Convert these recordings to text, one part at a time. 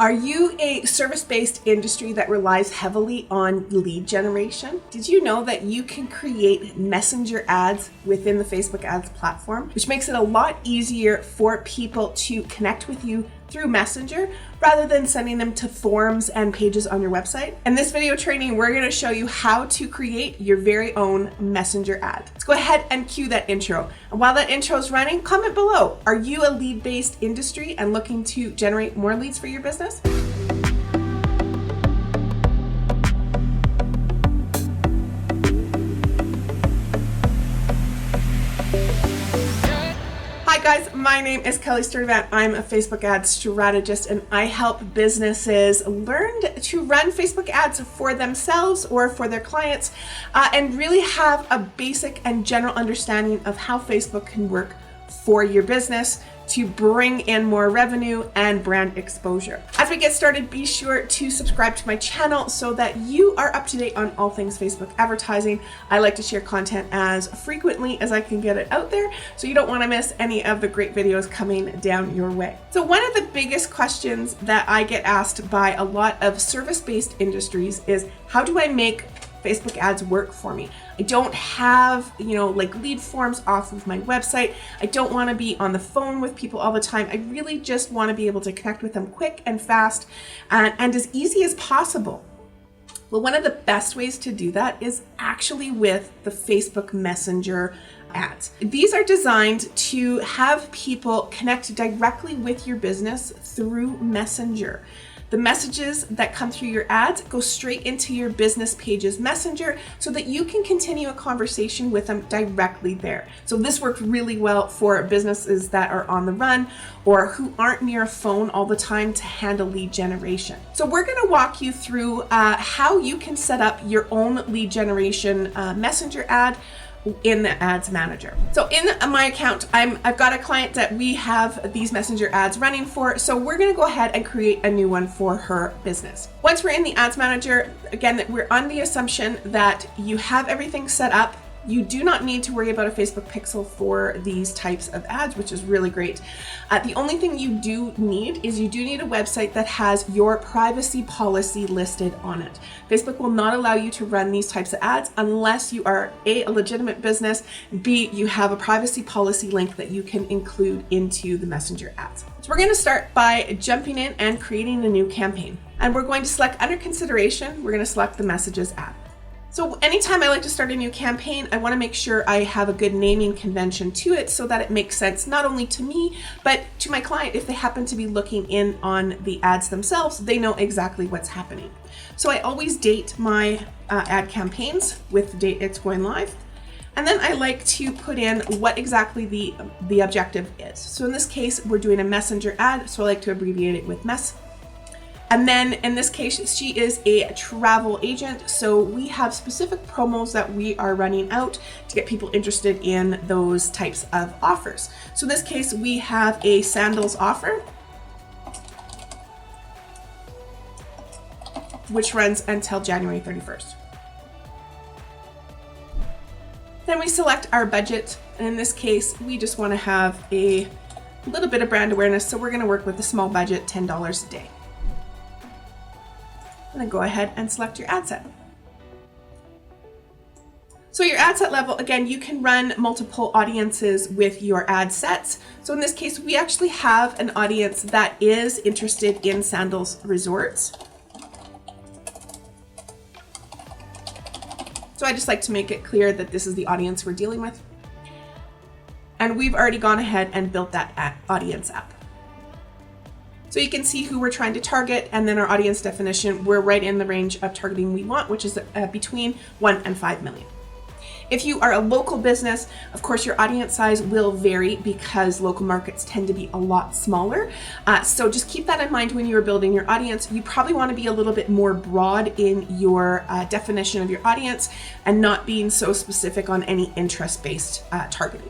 Are you a service-based industry that relies heavily on lead generation? Did you know that you can create messenger ads within the Facebook ads platform, which makes it a lot easier for people to connect with you through Messenger rather than sending them to forums and pages on your website? In this video training, we're going to show you how to create your very own messenger ad. Let's go ahead and cue that intro. And while that intro is running, comment below. Are you a lead-based industry and looking to generate more leads for your business? Hi guys, my name is Kelly Sturdivant. I'm a Facebook ad strategist and I help businesses learn to run Facebook ads for themselves or for their clients and really have a basic and general understanding of how Facebook can work for your business to bring in more revenue and brand exposure. As we get started, be sure to subscribe to my channel so that you are up to date on all things Facebook advertising. I like to share content as frequently as I can get it out there, so you don't want to miss any of the great videos coming down your way. So one of the biggest questions that I get asked by a lot of service-based industries is, how do I make Facebook ads work for me? I don't have, like lead forms off of my website. I don't want to be on the phone with people all the time. I really just want to be able to connect with them quick and fast and as easy as possible. Well, one of the best ways to do that is actually with the Facebook Messenger ads. These are designed to have people connect directly with your business through Messenger. The messages that come through your ads go straight into your business page's Messenger so that you can continue a conversation with them directly there. So this works really well for businesses that are on the run or who aren't near a phone all the time to handle lead generation. So we're going to walk you through how you can set up your own lead generation Messenger ad in the ads manager. So in my account, I've got a client that we have these messenger ads running for. So we're going to go ahead and create a new one for her business. Once we're in the ads manager, again, we're on the assumption that you have everything set up. You do not need to worry about a Facebook pixel for these types of ads, which is really great. The only thing you do need is a website that has your privacy policy listed on it. Facebook will not allow you to run these types of ads unless you are A, a legitimate business, B, you have a privacy policy link that you can include into the messenger ads. So we're going to start by jumping in and creating a new campaign. And we're going to select under consideration, we're going to select the messages app. So anytime I like to start a new campaign, I want to make sure I have a good naming convention to it so that it makes sense not only to me, but to my client. If they happen to be looking in on the ads themselves, they know exactly what's happening. So I always date my ad campaigns with the date it's going live. And then I like to put in what exactly the objective is. So in this case, we're doing a messenger ad, so I like to abbreviate it with MESS. And then in this case, she is a travel agent. So we have specific promos that we are running out to get people interested in those types of offers. So in this case, we have a sandals offer, which runs until January 31st. Then we select our budget. And in this case, we just want to have a little bit of brand awareness. So we're going to work with a small budget, $10 a day. And then go ahead and select your ad set. So your ad set level, again, you can run multiple audiences with your ad sets. So in this case, we actually have an audience that is interested in sandals resorts. So I just like to make it clear that this is the audience we're dealing with. And we've already gone ahead and built that audience up. So you can see who we're trying to target, and then our audience definition, we're right in the range of targeting we want, which is between 1 and 5 million. If you are a local business, of course, your audience size will vary because local markets tend to be a lot smaller. So just keep that in mind when you're building your audience. You probably want to be a little bit more broad in your definition of your audience and not being so specific on any interest-based targeting.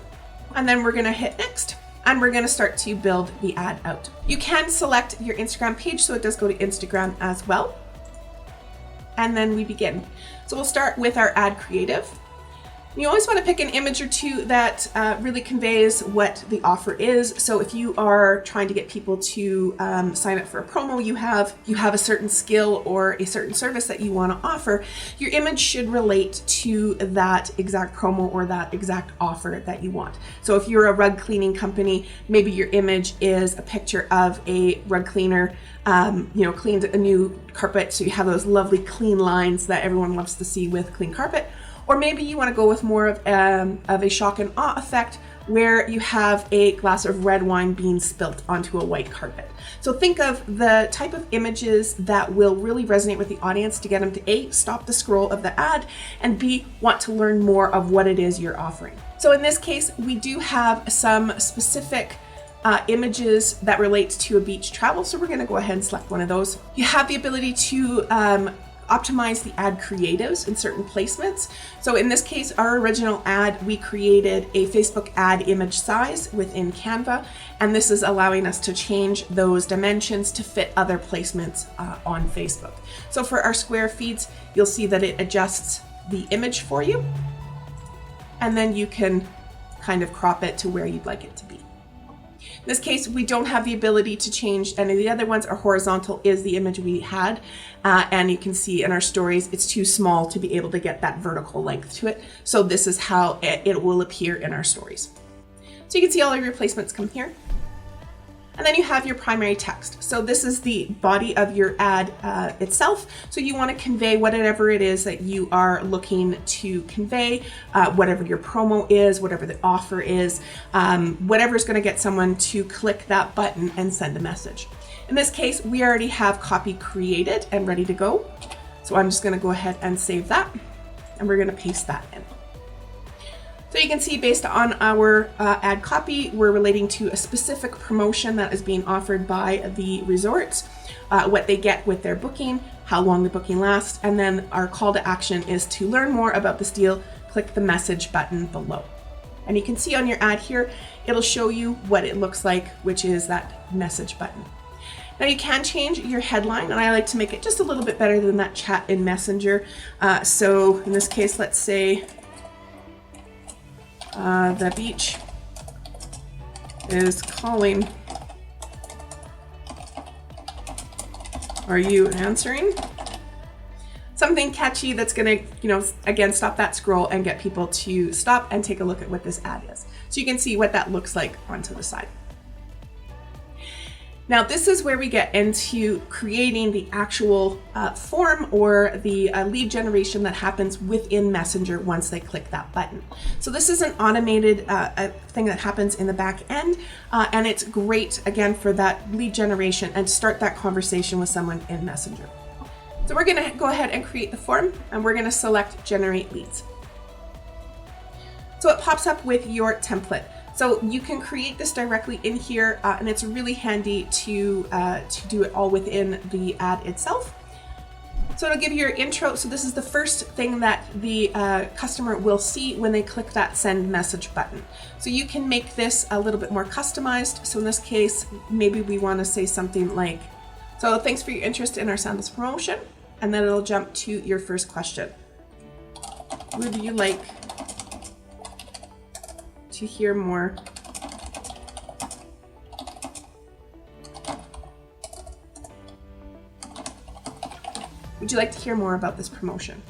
And then we're going to hit next. And we're going to start to build the ad out. You can select your Instagram page, so it does go to Instagram as well. And then we begin. So we'll start with our ad creative. You always want to pick an image or two that really conveys what the offer is. So if you are trying to get people to sign up for a promo you have a certain skill or a certain service that you want to offer, your image should relate to that exact promo or that exact offer that you want. So if you're a rug cleaning company, maybe your image is a picture of a rug cleaner cleaned a new carpet, so you have those lovely clean lines that everyone loves to see with clean carpet. Or maybe you want to go with more of a shock and awe effect, where you have a glass of red wine being spilt onto a white carpet. So think of the type of images that will really resonate with the audience to get them to A, stop the scroll of the ad, and B, want to learn more of what it is you're offering. So in this case, we do have some specific images that relates to a beach travel. So we're going to go ahead and select one of those. You have the ability to optimize the ad creatives in certain placements. So in this case, our original ad, we created a Facebook ad image size within Canva, and this is allowing us to change those dimensions to fit other placements on Facebook. So for our square feeds, you'll see that it adjusts the image for you, and then you can kind of crop it to where you'd like it to be. In this case, we don't have the ability to change any of the other ones. Our horizontal is the image we had. And you can see in our stories, it's too small to be able to get that vertical length to it. So this is how it will appear in our stories. So you can see all of your placements come here. And then you have your primary text. So this is the body of your ad itself. So you want to convey whatever it is that you are looking to convey, whatever your promo is, whatever the offer is, whatever is going to get someone to click that button and send a message. In this case, we already have copy created and ready to go. So I'm just going to go ahead and save that, and we're going to paste that in. So you can see based on our ad copy, we're relating to a specific promotion that is being offered by the resorts, what they get with their booking, how long the booking lasts, and then our call to action is to learn more about this deal, click the message button below. And you can see on your ad here, it'll show you what it looks like, which is that message button. Now you can change your headline, and I like to make it just a little bit better than that chat in Messenger. So in this case, let's say, the beach is calling. Are you answering? Something catchy that's gonna, again, stop that scroll and get people to stop and take a look at what this ad is. So you can see what that looks like onto the side. Now, this is where we get into creating the actual form or the lead generation that happens within Messenger once they click that button. So this is an automated thing that happens in the back end, and it's great, again, for that lead generation and to start that conversation with someone in Messenger. So we're gonna go ahead and create the form, and we're gonna select Generate Leads. So it pops up with your template. So you can create this directly in here, and it's really handy to do it all within the ad itself. So it'll give you your intro. So this is the first thing that the customer will see when they click that send message button. So you can make this a little bit more customized. So in this case, maybe we want to say something like, so thanks for your interest in our Sandals promotion. And then it'll jump to your first question. Would you like to hear more? Would you like to hear more about this promotion?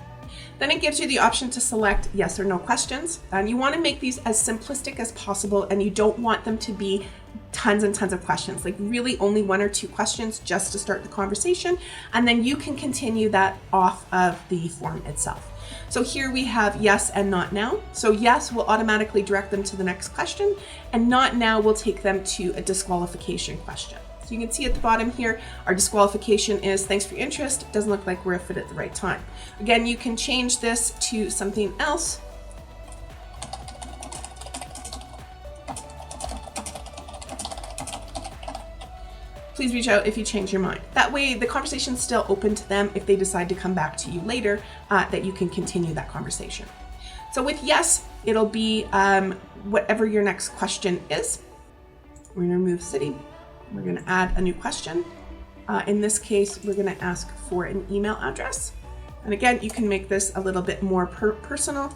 Then it gives you the option to select yes or no questions. And you want to make these as simplistic as possible, and you don't want them to be tons and tons of questions, like really only 1 or 2 questions just to start the conversation. And then you can continue that off of the form itself. So here we have yes and not now. So yes will automatically direct them to the next question, and not now will take them to a disqualification question. So you can see at the bottom here, our disqualification is thanks for your interest. Doesn't look like we're a fit at the right time. Again, you can change this to something else. Please reach out if you change your mind. That way the conversation's still open to them if they decide to come back to you later, that you can continue that conversation. So with yes, it'll be whatever your next question is. We're gonna remove city. We're gonna add a new question. In this case, we're gonna ask for an email address. And again, you can make this a little bit more personal.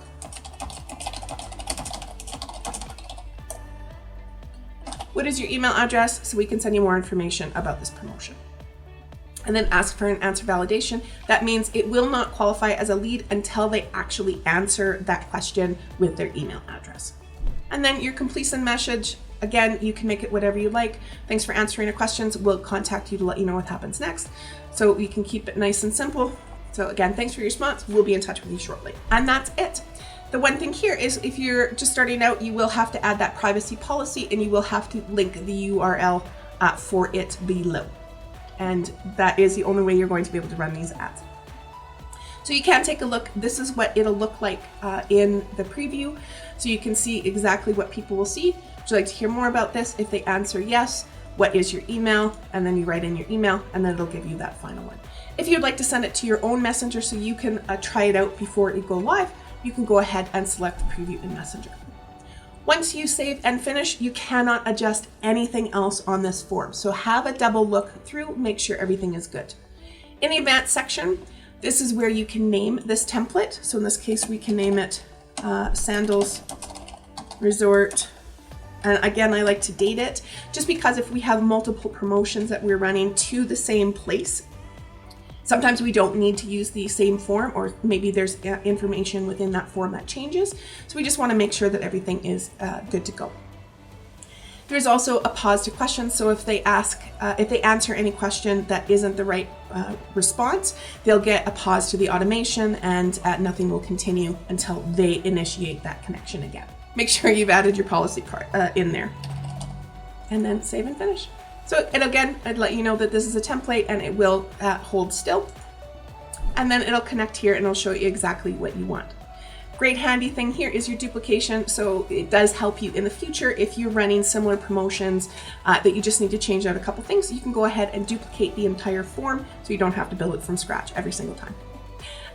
What is your email address so we can send you more information about this promotion? And then ask for an answer validation. That means it will not qualify as a lead until they actually answer that question with their email address. And then your completion message, again, you can make it whatever you like. Thanks for answering our questions. We'll contact you to let you know what happens next. So we can keep it nice and simple. So again, thanks for your response. We'll be in touch with you shortly. And that's it. The one thing here is if you're just starting out, you will have to add that privacy policy and you will have to link the URL for it below. And that is the only way you're going to be able to run these ads. So you can take a look. This is what it'll look like in the preview. So you can see exactly what people will see. Would you like to hear more about this? If they answer yes, what is your email? And then you write in your email and then it'll give you that final one. If you'd like to send it to your own Messenger so you can try it out before it go live, you can go ahead and select the preview in Messenger. Once you save and finish, you cannot adjust anything else on this form. So have a double look through, make sure everything is good. In the advanced section, this is where you can name this template. So in this case, we can name it Sandals Resort. And again, I like to date it just because if we have multiple promotions that we're running to the same place, sometimes we don't need to use the same form, or maybe there's information within that form that changes. So we just want to make sure that everything is good to go. There's also a pause to questions. So if they answer any question that isn't the right response, they'll get a pause to the automation and nothing will continue until they initiate that connection again. Make sure you've added your policy card in there and then save and finish. So, and again, I'd let you know that this is a template and it will hold still. And then it'll connect here and it'll show you exactly what you want. Great handy thing here is your duplication. So it does help you in the future if you're running similar promotions that you just need to change out a couple things. You can go ahead and duplicate the entire form so you don't have to build it from scratch every single time.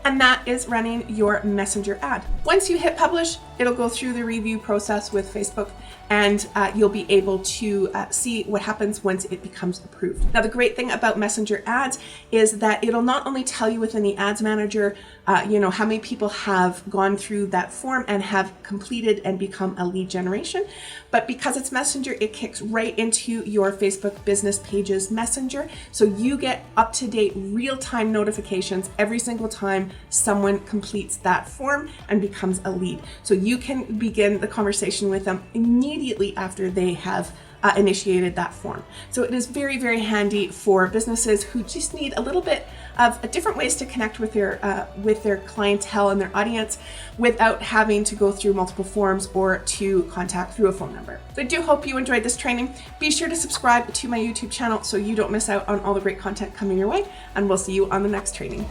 And that is running your Messenger ad. Once you hit publish, it'll go through the review process with Facebook and you'll be able to see what happens once it becomes approved. Now, the great thing about Messenger ads is that it'll not only tell you within the ads manager, how many people have gone through that form and have completed and become a lead generation, but because it's Messenger, it kicks right into your Facebook business pages Messenger. So you get up-to-date real-time notifications every single time someone completes that form and becomes a lead. So you can begin the conversation with them immediately after they have initiated that form. So it is very, very handy for businesses who just need a little bit of different ways to connect with their clientele and their audience without having to go through multiple forms or to contact through a phone number. So I do hope you enjoyed this training. Be sure to subscribe to my YouTube channel so you don't miss out on all the great content coming your way, and we'll see you on the next training.